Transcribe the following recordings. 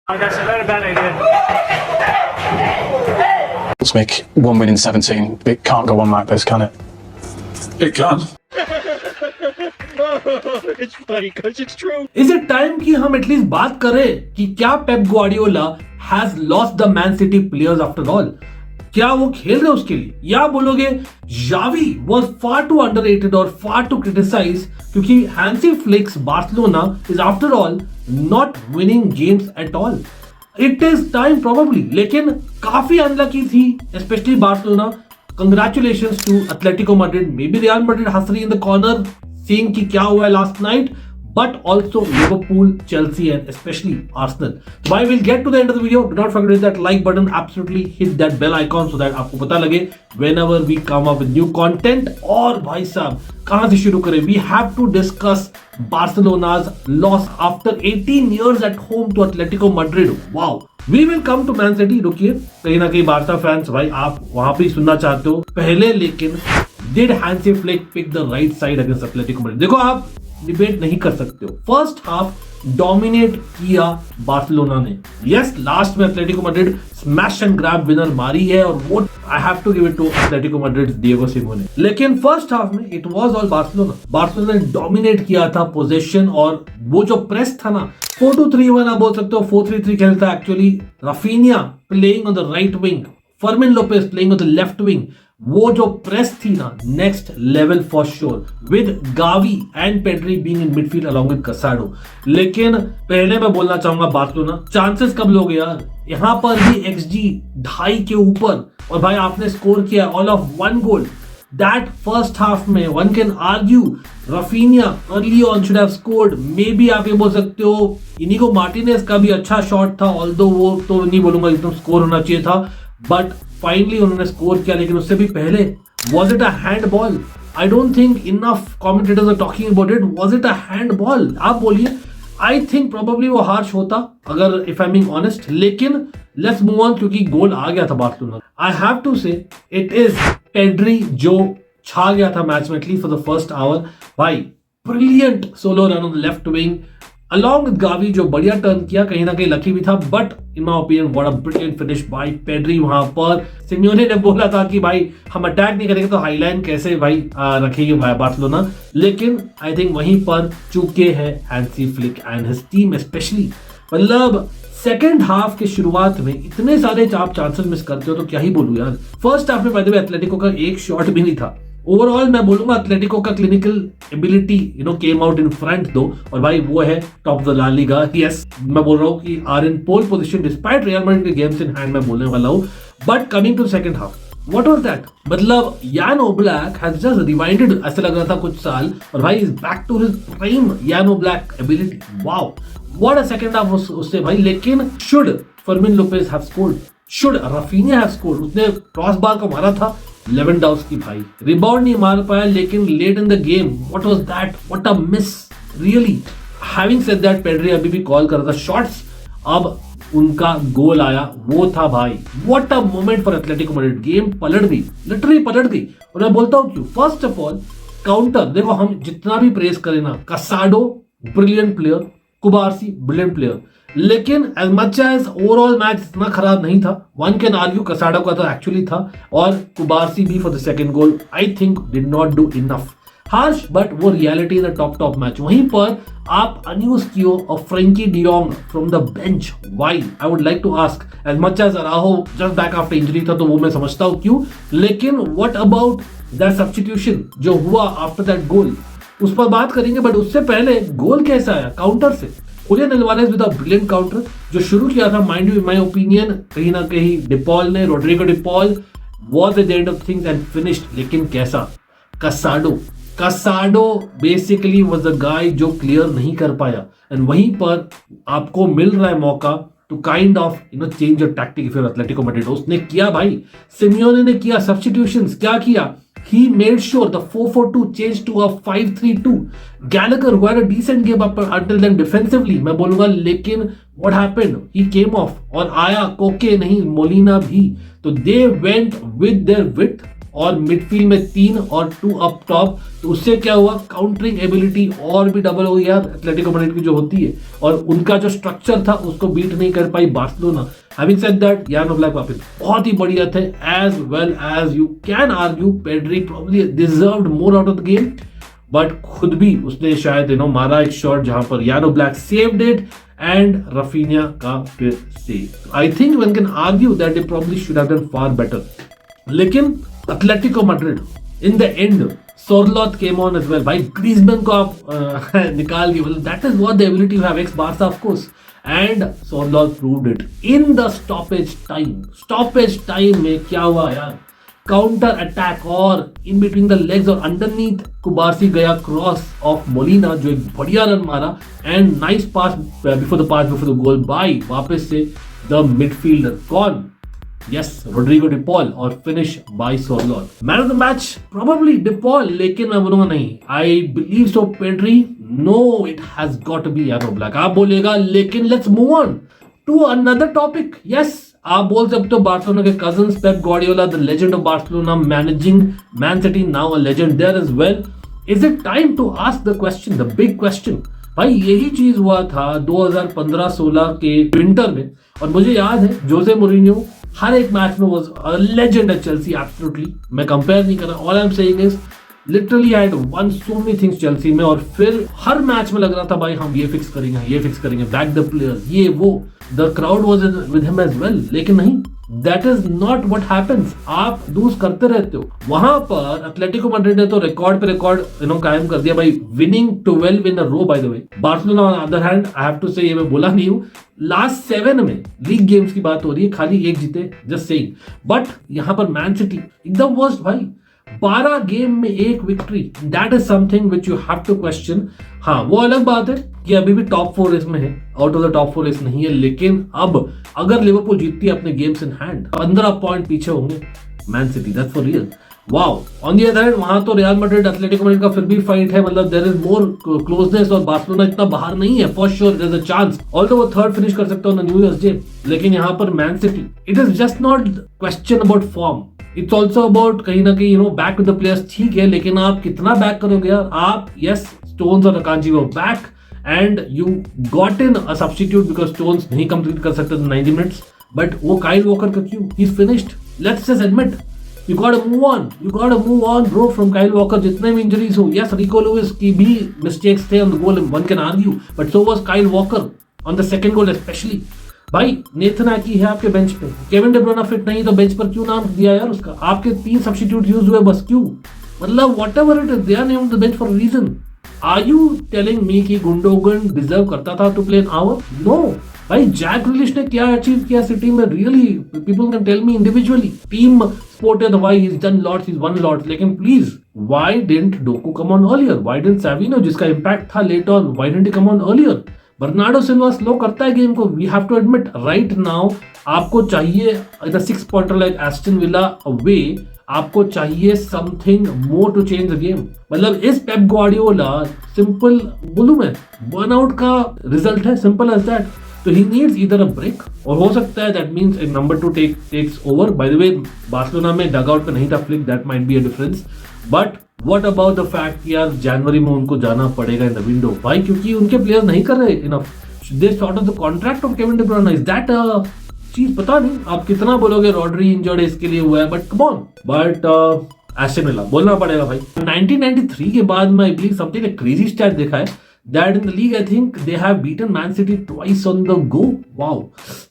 Oh, that's a very bad idea. Let's make 1 win in 17. It can't go on like this, can it? It can. It's funny because it's true. Is it time कि हम at least बात करें कि क्या Pep Guardiola has lost the Man City players after all? क्या वो खेल रहे उसके लिए, या बोलोगे Xavi was far too underrated और फार टू क्रिटिसाइज क्योंकि Hansi Flick's Barcelona is after all not winning games at all. It is time probably, लेकिन काफी अनलकी थी specially Barcelona. Congratulations to Atletico Madrid. Maybe Real Madrid हंस रही in the corner seeing कि क्या हुआ है last night, but also Liverpool, Chelsea and especially Arsenal. While we'll get to the end of the video, do not forget to hit that like button, absolutely hit that bell icon so that आपको पता लगे whenever we come up with new content. और भाई साहब कहां से शुरू करें? We have to discuss Barcelona's loss after 18 years at home to Atletico Madrid. Wow. We will come to Man City. रुकिए, कहीं ना कहीं बार्सा फैंस भाई आप वहां पे सुनना चाहते हो पहले, लेकिन Did Hansi Flick pick the right side against Atletico Madrid? देखो आप डिबेट नहीं कर सकते हो. फर्स्ट हाफ डोमिनेट किया बार्सिलोना ने. यस, लास्ट में Atletico Madrid smash and grab winner मारी है और वो I have to give it to Atletico Madrid Diego Simeone. लेकिन फर्स्ट हाफ में it was all Barcelona. Barcelona ने डोमिनेट किया था पोजीशन, और वो जो प्रेस था ना, 4-2-3-1 आप बोल सकते हो, 4-3-3 खेलता actually. Raphinha playing on the right wing, Fermin Lopez playing on the left wing. वो जो प्रेस थी ना, next level for sure, with Gavi and Pedri being in midfield along with कसाडो. लेकिन पहले मैं बोलना चाहूंगा बार्सिलोना चांसेस कब लोगे यार? यहां पर भी XG 2.5 के ऊपर, और भाई आपने स्कोर किया all of 1 goal. That first half में one can argue Raphinha early on should have scored. Maybe आप ये बोल सकते हो इनिगो मार्टिनेज का भी अच्छा शॉट था, ऑल्दो वो तो नहीं बोलूंगा एकदम स्कोर होना चाहिए था, बट फाइनली उन्होंने स्कोर किया. लेकिन उससे भी पहले was it a handball? I don't think enough commentators are talking about it. Was it a handball? आप बोलिए. आई थिंक प्रोबेबली वो हार्श होता अगर if I am being honest, लेकिन लेट्स मूव ऑन क्योंकि गोल आ गया था Barcelona. I have to say it is Pedri जो छा गया था मैच में at least for the first hour. भाई brilliant solo run on the left wing along with Gavi जो बढ़िया टर्न किया, कहीं ना कहीं लकी भी था, but in my opinion what a brilliant finish by Pedri. वहां पर सिमियोने ने बोला था कि भाई हम अटैक नहीं करेंगे तो हाईलाइन कैसे भाई रखेगी बार्सिलोना, लेकिन आई थिंक वहीं पर चूके हैं Hansi flick and his team specially. मतलब सेकेंड हाफ के शुरुआत में इतने सारे आप चांसेस मिस करते हो तो क्या ही बोलूं यार. फर्स्ट हाफ में बाय द वे एटलेटिको का एक शॉट भी नहीं था. ओवरऑल मैं बोलूंगा एटलेटिको का clinical ability came out in front दो, और भाई वो है top the La Liga. Yes, मैं बोल रहा हूँ कि are in pole position despite Real Madrid के गेम्स इन हैंड, मैं बोलने वाला हूँ. But coming to second half, what was that? मतलब यान ओब्लैक हैज जस्ट रिवाइंडेड, ऐसे लग रहा था कुछ साल, और भाई is back to his prime Jan Oblak ability. Wow, what a second half उससे भाई. लेकिन should Fermin Lopez have scored? Should Raphinha have scored? उसने क्रॉस बार को मारा था. लेवेंडोव्स्की भाई रिबाउंड नहीं मार पाया, लेकिन late in the game what was that? What a miss really. Having said that, Pedri अभी भी कॉल कर रहा था शॉट्स, अब उनका गोल आया, वो था भाई what a moment for Atletico Madrid. Game पलट गई, लिटरली पलट गई. और मैं बोलता हूं क्यों. फर्स्ट ऑफ ऑल काउंटर देखो, हम जितना भी प्रेस करें ना, Casado brilliant player, Cubarsi brilliant player, लेकिन as much as overall match इतना खराब नहीं था. वन कैन आर्ग्यू कसाडो का तो एक्चुअली था, और कुबारसी भी for the second goal I think did not do enough. Harsh, but वो reality in the top match. वहीं पर आप अनयूज कियो और Frenkie de Jong from the bench. Why? I would like to ask. As much as Araujo just back after injury था, तो वो मैं समझता हूं क्यों, लेकिन व्हाट अबाउट दैट सब्स्टिट्यूशन जो हुआ आफ्टर दैट गोल, उस पर बात करेंगे. बट उससे पहले गोल कैसा आया? काउंटर से. Julian Alvarez with a brilliant counter जो शुरू किया था, mind you in my opinion कहीं ना कहीं डिपॉल ने, Rodrigo De Paul was at the end of things and finished. लेकिन कैसा? Casado basically was the guy जो क्लियर नहीं कर पाया, एंड वहीं पर आपको मिल रहा है मौका to kind of change your tactic if you are Atletico Madrid. उसने किया भाई, सिमियोने ने किया सब्स्टिट्यूशंस. क्या किया? He made sure the 4-4-2 changed to a 5-3-2. Gallagher who had a decent game up until then defensively, मैं बोलूंगा, लेकिन what happened? He came off और आया कोके नहीं, मोलिना भी. तो they went with their width और मिडफील्ड में 3 और 2 अप टॉप, तो उससे क्या हुआ, काउंटरिंग एबिलिटी और भी डबल हो गई यार एटलेटिको मैड्रिड की जो होती है, और उनका जो स्ट्रक्चर था उसको बीट नहीं कर पाई Barcelona. Having said that, Jan Oblak वापस बहुत ही बढ़िया थे, as well as you can argue Pedri probably deserved more out of the game, but खुद भी उसने शायद मारा एक शॉट जहां पर Jan Oblak saved it and Raphinha का फिर save. I think one can argue that they probably should have done far better, लेकिन Atletico Madrid in the end Sorloth came on as well. भाई Griezmann को आप निकाल के, मतलब that is what the ability you have ex Barca of course, and Sorloth proved it in the stoppage time. Stoppage time में क्या हुआ यार, काउंटर अटैक और इन बिटवीन द लेग्स और अंडरनीथ कुबार्सी गया क्रॉस ऑफ मोलिना जो एक बढ़िया रन मारा, and nice pass before the goal by वापस से द मिडफील्डर कौन, यस रोड्रिगो डिपॉल, और finish by Sorloth. Man of the match probably De Paul, लेकिन मैं बोलूंगा नहीं, I believe so Pedri, no it has got to be Jan Oblak. आप बोलेगा, लेकिन let's move on to another topic. Yes, आप बोल सकते हो बार्सिलोना के cousins Pep Guardiola, the legend of Barcelona, managing Man City, now a legend there as well. Is it time to ask the question, the big question? भाई यही चीज हुआ था 2015-16 के विंटर में, और मुझे याद है जोसे मोरिन्यो हर एक मैच में was a legend at Chelsea, absolutely. मैं कंपेयर नहीं कर रहा, all I am saying is literally I had won so many things Chelsea में, और फिर हर मैच में लग रहा था भाई हम ये फिक्स करेंगे, बैक द प्लेयर्स, ये वो, the crowd was with him as well. लेकिन नहीं, that is not what happens. आप लूज करते रहते हो। वहां पर एटलेटिको मैड्रिड ने तो रिकॉर्ड पे रिकॉर्ड कायम कर दिया भाई, winning 12 in a row by the way. Barcelona on other hand, I have to say, ये मैं बोला नहीं हूं, लास्ट 7 में लीग गेम्स की बात हो रही है, खाली 1 जीते, जस्ट सेइंग। बट यहां पर मैन सिटी एकदम वर्स्ट भाई, 12 गेम में 1 victory, that is something which you have to question. हाँ, वो अलग बात है कि अभी भी टॉप 4 रेस में है, out of the top 4 race नहीं है, लेकिन अब अगर लिवरपूल जीतती है अपने गेम्स इन हैंड, 15 पॉइंट पीछे होंगे man city, that's for real. Wow, on the other hand वहां तो रियल मैड्रिड एटलेटिको मैड्रिड का फिर भी फाइट है, मतलब देयर इज मोर क्लोजनेस, और बार्सिलोना इतना बाहर नहीं है, for sure there is a chance, although वो थर्ड फिनिश कर सकता है on the New Year's Day. लेकिन यहाँ पर Man City, it is just not question about form, it's also about कहीं ना कहीं बैक विद द प्लेयर्स, ठीक है, लेकिन आप कितना बैक करोगे यार आप। यस, स्टोन्स और अकांजी वो back, and you got in a substitute because stones नहीं कंप्लीट कर सकते 90 मिनट्स, बट वो काइल वॉकर का क्यों, he is finished, let's just admit, you gotta move on bro from Kyle Walker, जितने भी इंजरीज हो। yes, Rico Lewis की भी mistakes थे on the goal, one can argue, but so was Kyle Walker on the second goal especially। भाई Nathan आकी है आपके बेंच पे, केविन डे ब्रुयने फिट नहीं तो बेंच पर क्यों नाम दिया यार उसका, आपके 3 सब्स्टिट्यूट यूज हुए बस, क्यों? मतलब whatever it is, they are named the bench for a reason। Are you telling me कि गुंडोगन डिजर्व करता था to play an hour? No। भाई जैक ग्रिलिश ने क्या अचीव किया सिटी में, really people can tell me individually, team sport है, why he is done lots, he is won lots, लेकिन please why didn't Doku come on earlier, why didn't Savinho जिसका impact था late on, why didn't he come on earlier? Bernardo Silva slow करता है game को, we have to admit right now. आपको चाहिए the 6 pointer like Aston Villa away, आपको चाहिए something more to change the game. मतलब इस पेप गार्डियोला, सिंपल बोलूं मैं, बर्नआउट का रिजल्ट है, सिंपल एज दैट। तो he needs either a break, और हो सकता है दैट मींस एक number 2 takes over. By the way Barcelona में डगआउट पे नहीं था Flick, that might be a difference, but what about the fact कि यार जनवरी में उनको जाना पड़ेगा इन द विंडो भाई, क्योंकि उनके प्लेयर नहीं कर रहे enough, they short of the contract of Kevin day ब्रुयने, is that चीज पता नहीं आप कितना बोलोगे रॉड्री इंजर्ड है इसके लिए हुआ है, but come on, but Aston Villa बोलना पड़ेगा भाई। 1993 के बाद मैं I believe something crazy stat देखा है that in the league I think they have beaten Man City twice on the go, wow,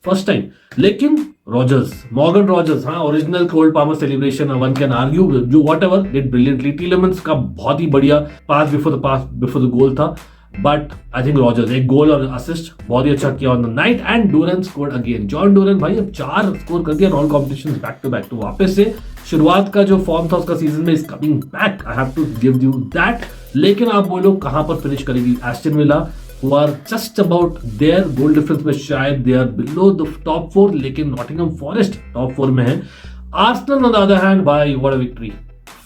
first time। लेकिन मॉर्गन रॉजर्स, हाँ, original Cole Palmer celebration, one can argue, जो whatever did brilliantly, Tielemans का बहुत ही बढ़िया पास before the गोल था, but I think Rogers एक गोल और असिस्ट बहुत ही अच्छा किया on the night, and Duran scored again. Jhon Duran भाई अब 4 स्कोर कर दिया all competitions back to back, तो वापस से शुरुआत का जो फॉर्म था उसका सीजन में is coming back, I have to give you that. लेकिन आप बोलो कहां पर फिनिश करेगी Aston Villa, who are just about their goal difference में शायद they are below the top 4, लेकिन नॉटिंघम फॉरेस्ट टॉप 4 में है। Arsenal on the other hand, भाई what a victory,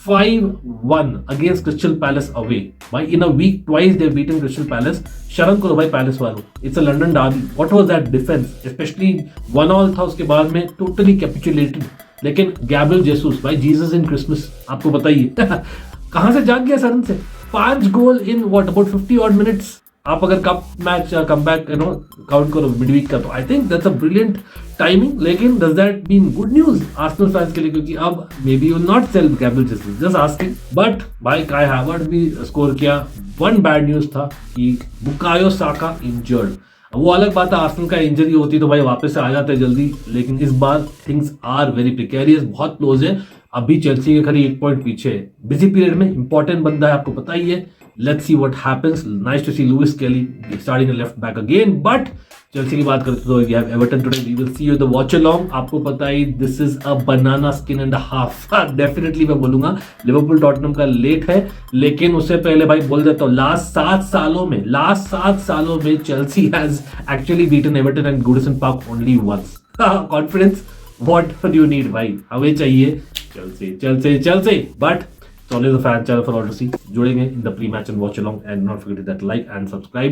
5-1 against Crystal Palace away। भाई in a week twice they've beaten Crystal Palace। शर्म करो भाई पैलेस वालों, it's a London derby, what was that defense, especially 1-1 था उसके बाद में totally capitulated। लेकिन गैब्रियल जेसूस भाई, जीसस इन क्रिसमस, आपको बताइए कहां से जाग गया सडन से 5 goal in what about 50 odd minutes. आप अगर cup match come back count करो मिडवीक का, तो I think that's a brilliant timing. लेकिन does that mean good news Arsenal fans के लिए, क्योंकि अब may be will not sell Gabriel Jesus, just asking. But भाई काय हावर्ड भी स्कोर किया। वन बैड न्यूज था कि बुकायो साका इंजर्ड। वो अलग बात है, आर्सेनल का इंजरी होती तो भाई वापस से आ जाते जल्दी, लेकिन इस बार थिंग्स आर वेरी प्रिकेरियस, बहुत क्लोज है। अभी चेल्सी के खरी 1 पॉइंट पीछे है। बिजी पीरियड में इंपॉर्टेंट बंदा है, आपको पता ही है। Let's see what happens. Nice to see Lewis Kelly starting left back again. But Chelsea की बात करते तो we have Everton today, we will see you the watch along. आपको पता ही this is a banana skin and half. Definitely मैं बोलूंगा Liverpool Tottenham का लेट है, लेकिन उससे पहले भाई बोल देता हूं, लास्ट 7 सालों में Chelsea has actually beaten Everton and Goodison Park only once. Confidence what do you need भाई, हमें चाहिए Chelsea. But it's always a fan channel for all to see. जुड़ेंगे in the pre-match and watch along, and not forget that like and subscribe.